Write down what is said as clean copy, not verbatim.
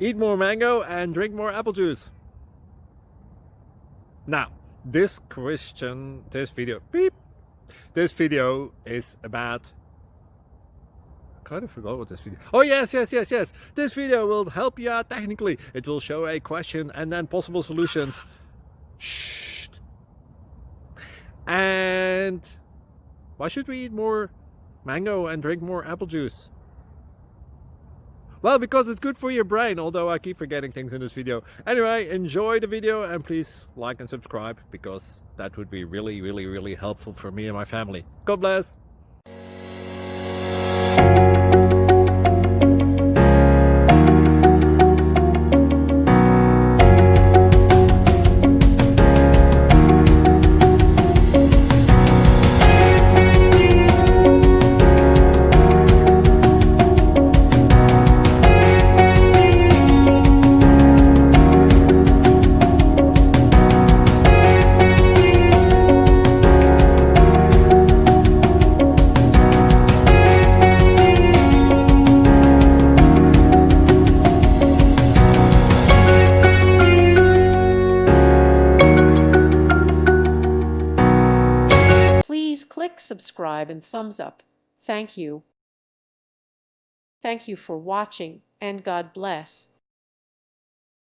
Eat more mango and drink more apple juice. Now, this video is about, I kind of forgot what this video. Oh yes. This video will help you out technically. It will show a question and then possible solutions. Shh. And why should we eat more mango and drink more apple juice? Well, because it's good for your brain, although I keep forgetting things in this video. Anyway, enjoy the video and please like and subscribe, because that would be really helpful for me and my family. God bless! Please click subscribe and thumbs up. Thank you. Thank you for watching, and God bless.